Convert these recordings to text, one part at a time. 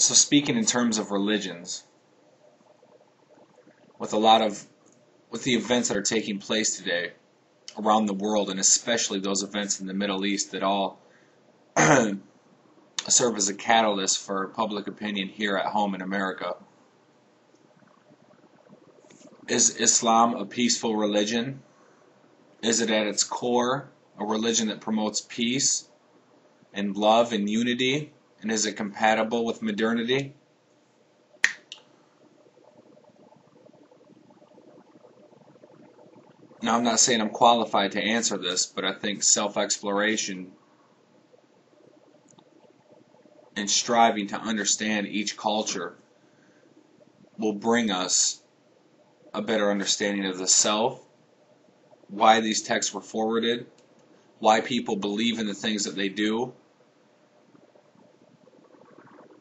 So speaking in terms of religions, with the events that are taking place today around the world, and especially those events in the Middle East that all serve as a catalyst for public opinion here at home in America. Is Islam a peaceful religion? Is it at its core a religion that promotes peace and love and unity? And is it compatible with modernity? Now, I'm not saying I'm qualified to answer this, but I think self-exploration and striving to understand each culture will bring us a better understanding of the self, why these texts were forwarded, why people believe in the things that they do,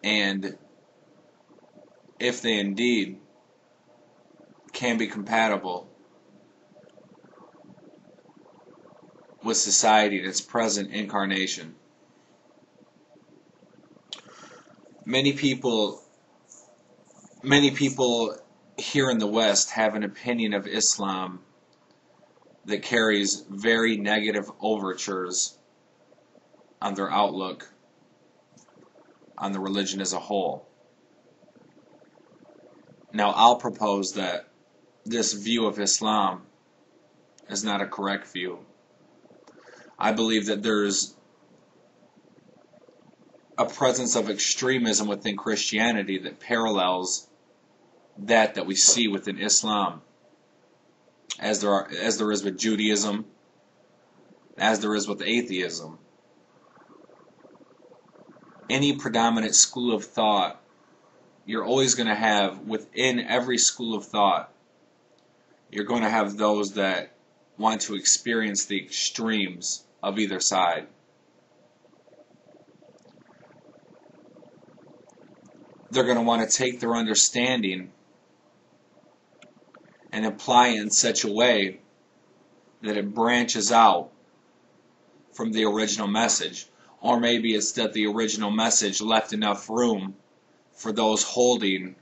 and if they indeed can be compatible with society in its present incarnation. Many people here in the West have an opinion of Islam that carries very negative overtures on their outlook on the religion as a whole. Now, I'll propose that this view of Islam is not a correct view. I believe that there's a presence of extremism within Christianity that parallels that we see within Islam, as there is with Judaism, as there is with atheism. Any predominant school of thought, you're always going to have, within every school of thought, you're going to have those that want to experience the extremes of either side. They're going to want to take their understanding and apply it in such a way that it branches out from the original message. Or maybe it's that the original message left enough room for those holding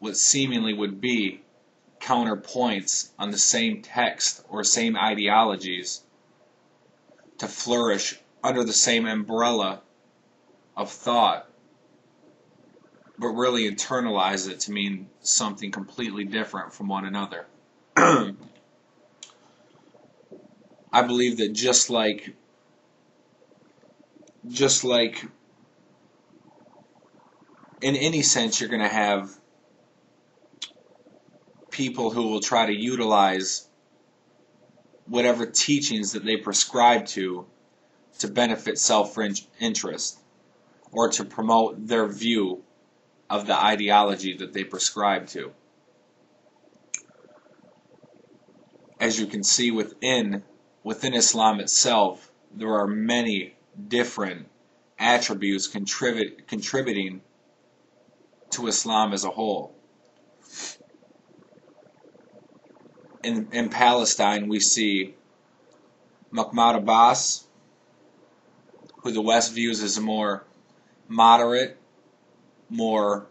what seemingly would be counterpoints on the same text or same ideologies to flourish under the same umbrella of thought, but really internalize it to mean something completely different from one another. I believe that just like in any sense, you're going to have people who will try to utilize whatever teachings that they prescribe to benefit self-interest or to promote their view of the ideology that they prescribe to. As you can see within Islam itself, there are many different attributes contributing to Islam as a whole. In Palestine, we see Mahmoud Abbas, who the West views as a more moderate, more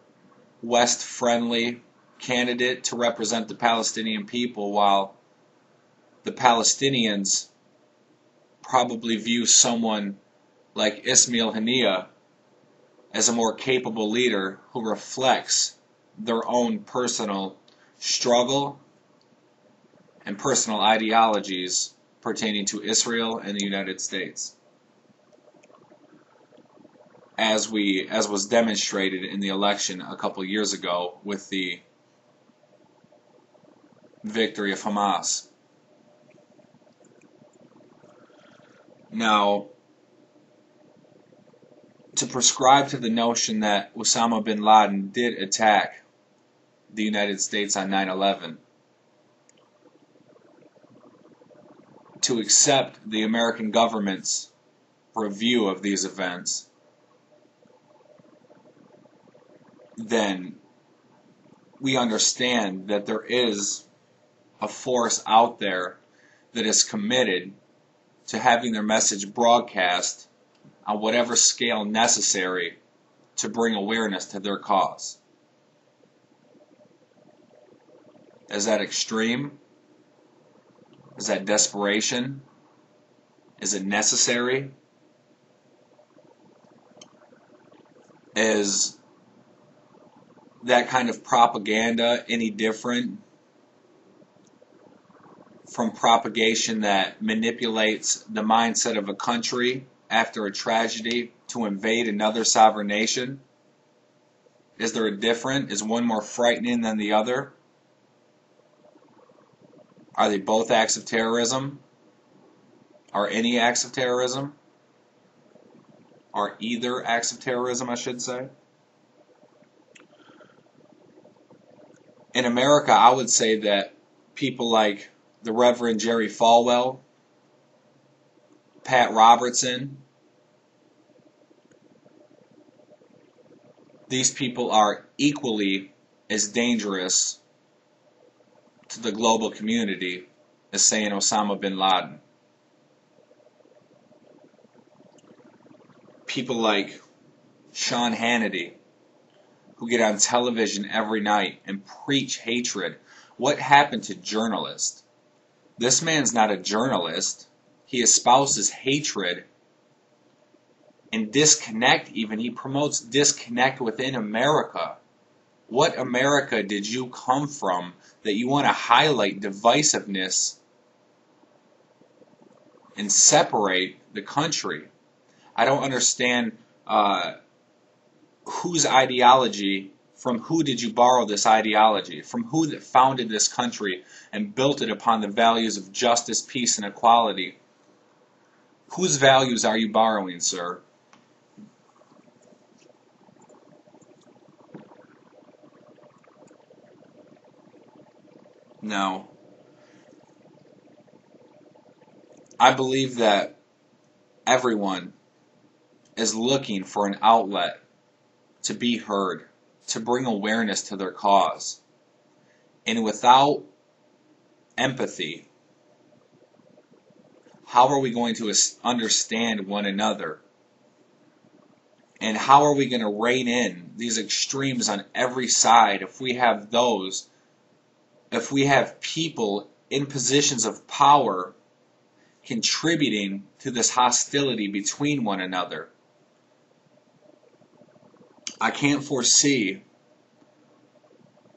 West-friendly candidate to represent the Palestinian people, while the Palestinians probably view someone like Ismail Haniyeh as a more capable leader who reflects their own personal struggle and personal ideologies pertaining to Israel and the United States, as was demonstrated in the election a couple years ago with the victory of Hamas. Now, to prescribe to the notion that Osama bin Laden did attack the United States on 9/11, to accept the American government's review of these events, then we understand that there is a force out there that is committed to having their message broadcast on whatever scale necessary to bring awareness to their cause. Is that extreme? Is that desperation? Is it necessary? Is that kind of propaganda any different from propagation that manipulates the mindset of a country after a tragedy to invade another sovereign nation? Is there a difference? Is one more frightening than the other? Are they both acts of terrorism? Are any acts of terrorism? Are either acts of terrorism, I should say? In America, I would say that people like the Reverend Jerry Falwell, Pat Robertson, these people are equally as dangerous to the global community as saying Osama bin Laden. People like Sean Hannity, who get on television every night and preach hatred. What happened to journalists? This man's not a journalist. He espouses hatred and disconnect even. He promotes disconnect within America. What America did you come from that you want to highlight divisiveness and separate the country? I don't understand whose ideology, from who did you borrow this ideology? From who that founded this country and built it upon the values of justice, peace, and equality? Whose values are you borrowing, sir? No. I believe that everyone is looking for an outlet to be heard, to bring awareness to their cause. And without empathy, how are we going to understand one another? And how are we going to rein in these extremes on every side if we have people in positions of power contributing to this hostility between one another? I can't foresee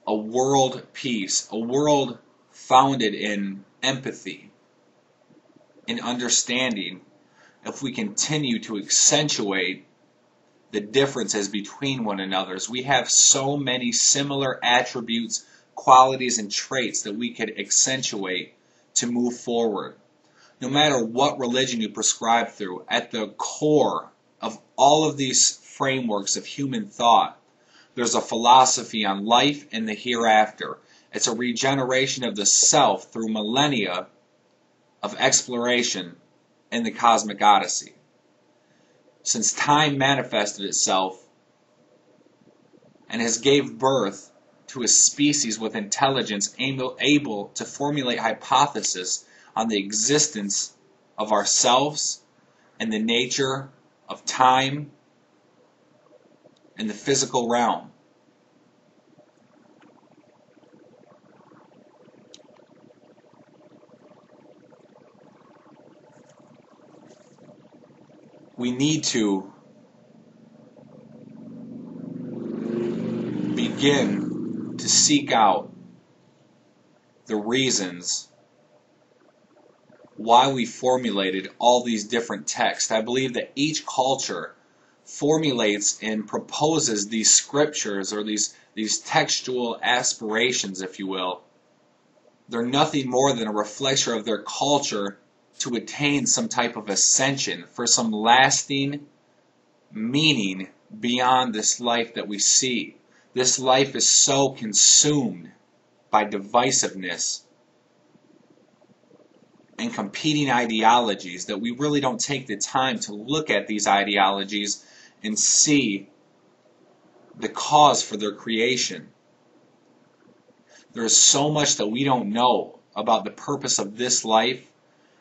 a world peace, a world founded in empathy, in understanding, if we continue to accentuate the differences between one another. We have so many similar attributes, qualities, and traits that we could accentuate to move forward. No matter what religion you prescribe through, at the core of all of these frameworks of human thought, there's a philosophy on life and the hereafter. It's a regeneration of the self through millennia of exploration in the cosmic odyssey. Since time manifested itself and has gave birth to a species with intelligence able to formulate hypotheses on the existence of ourselves and the nature of time and the physical realm. We need to begin to seek out the reasons why we formulated all these different texts. I believe that each culture formulates and proposes these scriptures or these textual aspirations, if you will. They're nothing more than a reflection of their culture to attain some type of ascension, for some lasting meaning beyond this life that we see. This life is so consumed by divisiveness and competing ideologies that we really don't take the time to look at these ideologies and see the cause for their creation. There is so much that we don't know about the purpose of this life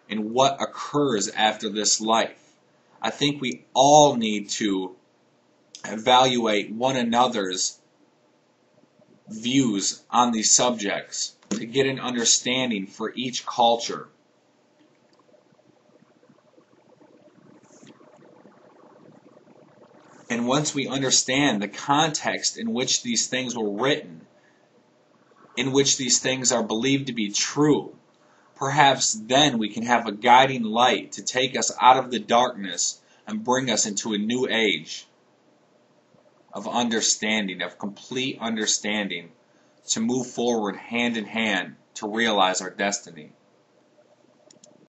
and what occurs after this life. I think we all need to evaluate one another's views on these subjects, to get an understanding for each culture. And once we understand the context in which these things were written, in which these things are believed to be true, perhaps then we can have a guiding light to take us out of the darkness and bring us into a new age of understanding, of complete understanding, to move forward hand in hand to realize our destiny.